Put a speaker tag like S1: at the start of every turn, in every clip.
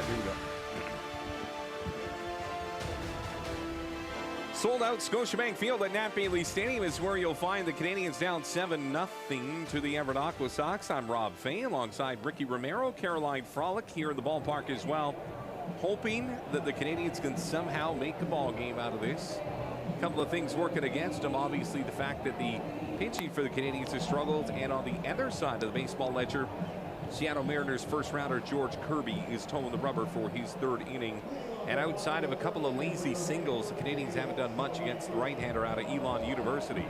S1: Here we go.
S2: Sold out Scotiabank Field at Nat Bailey Stadium is where you'll find the Canadians down 7-0 to the Everett Aquasox. I'm Rob Fai alongside Ricky Romero, Caroline Frolic here in the ballpark as well, hoping that the Canadians can somehow make a ball game out of this. A couple of things working against them. Obviously, the fact that the pitching for the Canadians has struggled, and on the other side of the baseball ledger, Seattle Mariners first rounder George Kirby is toeing the rubber for his third inning. And outside of a couple of lazy singles, the Canadians haven't done much against the right-hander out of Elon University.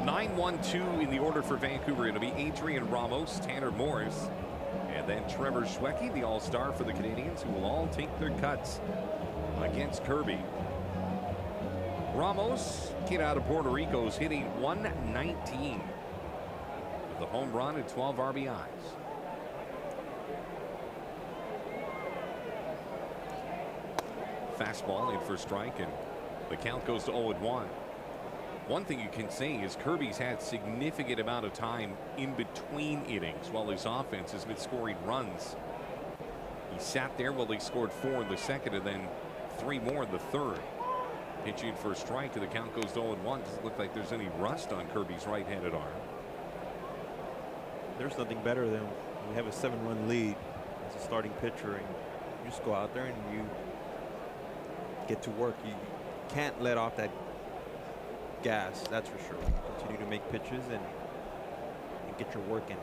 S2: 9-1-2 in the order for Vancouver. It'll be Adrian Ramos, Tanner Morris, and then Trevor Schwecke, the all-star for the Canadians, who will all take their cuts against Kirby. Ramos, kid out of Puerto Rico, is hitting .119 with a home run and 12 RBIs. Fastball in for strike, and the count goes to 0-1. One thing you can say is Kirby's had significant amount of time in between innings while his offense has been scoring runs. He sat there while he scored 4 in the second and then 3 more in the third. Pitching for strike, and the count goes to 0-1. Doesn't look like there's any rust on Kirby's right-handed arm.
S1: There's nothing better than when you have a 7-run lead as a starting pitcher and you just go out there and you get to work. You can't let off that gas, that's for sure. Continue to make pitches and get your work in.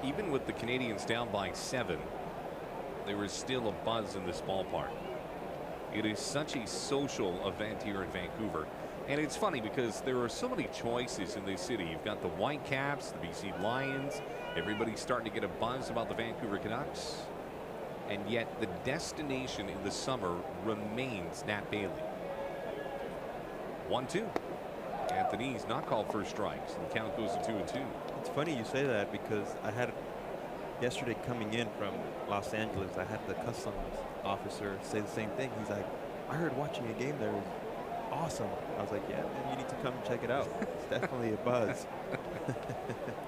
S2: Even with the Canadians down by 7, there is still a buzz in this ballpark. It is such a social event here in Vancouver. And it's funny because there are so many choices in this city. You've got the Whitecaps, the BC Lions. Everybody's starting to get a buzz about the Vancouver Canucks. And yet the destination in the summer remains Nat Bailey. 1-2. Anthony's not called for strikes. The count goes to 2-2.
S1: It's funny you say that because I had yesterday coming in from Los Angeles, I had the customs officer say the same thing. He's like, I heard watching a game there was awesome. I was like, yeah, man, you need to come and check it out. It's definitely a buzz.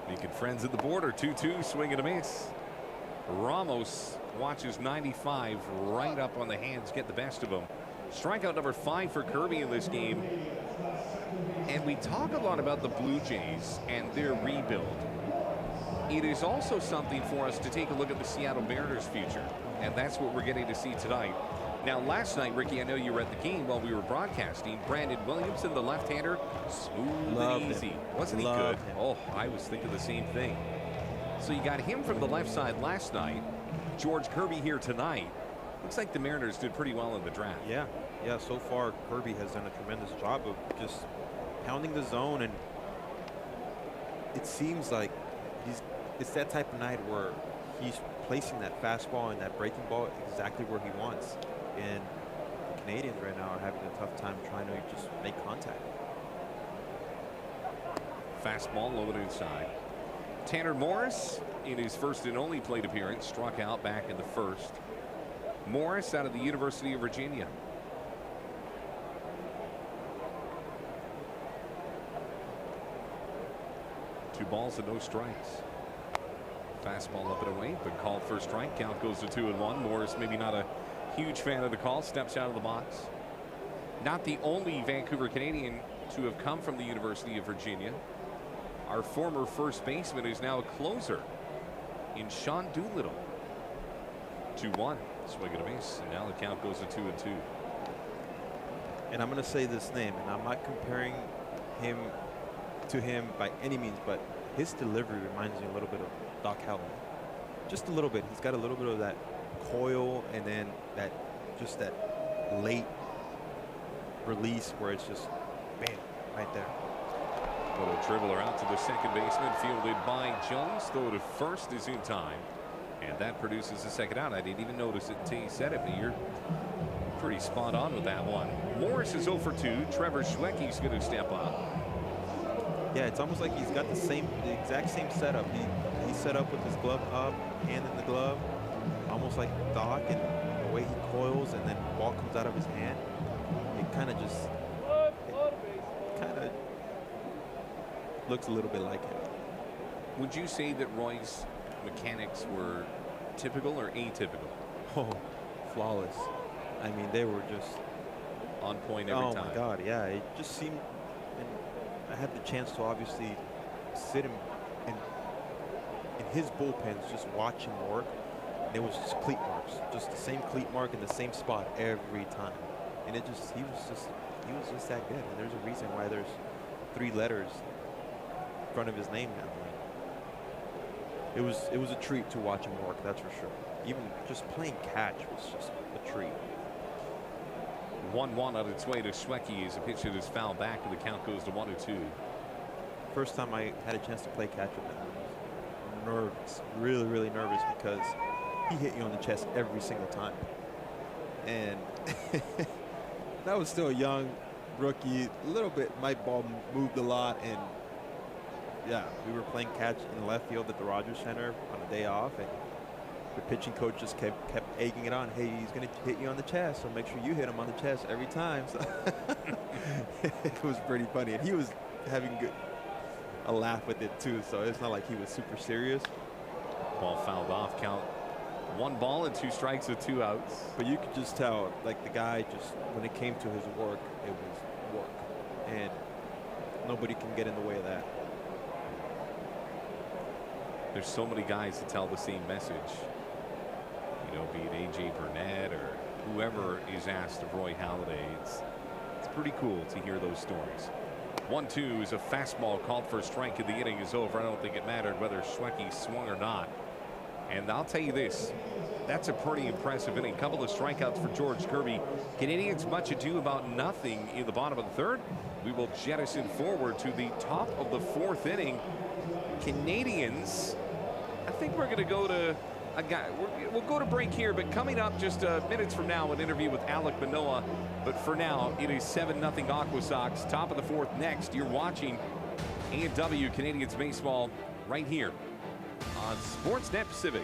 S2: Making friends at the border. 2-2, swing and a miss. Ramos watches 95 right up on the hands, get the best of him. Strikeout number 5 for Kirby in this game. And we talk a lot about the Blue Jays and their rebuild. It is also something for us to take a look at the Seattle Mariners' future, and that's what we're getting to see tonight. Now, last night, Ricky, I know you were at the game while we were broadcasting. Brandon Williamson, the left-hander, smooth and easy. Wasn't he good? Oh, I was thinking the same thing. So you got him from the left side last night. George Kirby here tonight. Looks like the Mariners did pretty well in the draft.
S1: Yeah, so far Kirby has done a tremendous job of just pounding the zone, and it seems like it's that type of night where he's placing that fastball and that breaking ball exactly where he wants. And the Canadians right now are having a tough time trying to just make contact.
S2: Fastball low and inside. Tanner Morris, in his first and only plate appearance, struck out back in the first. Morris out of the University of Virginia. Two balls and no strikes. Fastball up and away, but called for strike. Count goes to 2-1. Morris, maybe not a huge fan of the call, steps out of the box. Not the only Vancouver Canadian to have come from the University of Virginia. Our former first baseman is now a closer in Sean Doolittle. 2-1. Swing and a miss, and now the count goes to 2-2.
S1: And I'm going to say this name, and I'm not comparing him to him by any means, but his delivery reminds me a little bit of Doc Howland. Just a little bit. He's got a little bit of that coil, and then that late release where it's just bam right there.
S2: Little dribbler out to the second baseman, fielded by Jones. Throw to first is in time, and that produces a second out. I didn't even notice it until you said it, but you're pretty spot on with that one. Morris is 0 for 2. Trevor Schwecke's going to step up.
S1: Yeah, it's almost like he's got the exact same setup. He's set up with his glove up, hand in the glove, almost like Doc, and the way he coils and then the ball comes out of his hand. It kind of just looks a little bit like him.
S2: Would you say that Roy's mechanics were typical or atypical?
S1: Oh, flawless. I mean, they were just
S2: on point every time.
S1: Oh my God, yeah. It just seemed, and I had the chance to obviously sit in his bullpens, just watch him work. And it was just cleat marks, just the same cleat mark in the same spot every time. And it just, he was just that good. And there's a reason why there's 3 letters in front of his name now. It was a treat to watch him work, that's for sure. Even just playing catch was just a treat.
S2: 1-1 on its way to Schwecke as a pitch that is fouled back, and the count goes to 1-2.
S1: First time I had a chance to play catch with him, I was nervous, really, really nervous, because he hit you on the chest every single time. And that was still a young rookie, a little bit, my ball moved a lot, and yeah, we were playing catch in left field at the Rogers Center on a day off, and the pitching coach just kept egging it on. Hey, he's going to hit you on the chest, so make sure you hit him on the chest every time. So it was pretty funny, and he was having a laugh with it too. So it's not like he was super serious.
S2: Ball fouled off. Count 1 ball and 2 strikes with 2 outs.
S1: But you could just tell, like, the guy just, when it came to his work, it was work, and nobody can get in the way of that.
S2: There's so many guys that tell the same message. You know, be it A.J. Burnett or whoever is asked of Roy Halladay. It's pretty cool to hear those stories. 1-2 is a fastball called for a strike, and the inning is over. I don't think it mattered whether Schwecke swung or not. And I'll tell you this, that's a pretty impressive inning. Couple of strikeouts for George Kirby. Canadians much ado about nothing in the bottom of the 3rd. We will jettison forward to the top of the 4th inning. Canadians, I think we're going to go to a guy. We'll go to break here, but coming up just minutes from now, an interview with Alek Manoah. But for now, it is 7-0 Aquasox. Top of the 4th next. You're watching A&W Canadians baseball right here on Sportsnet Pacific.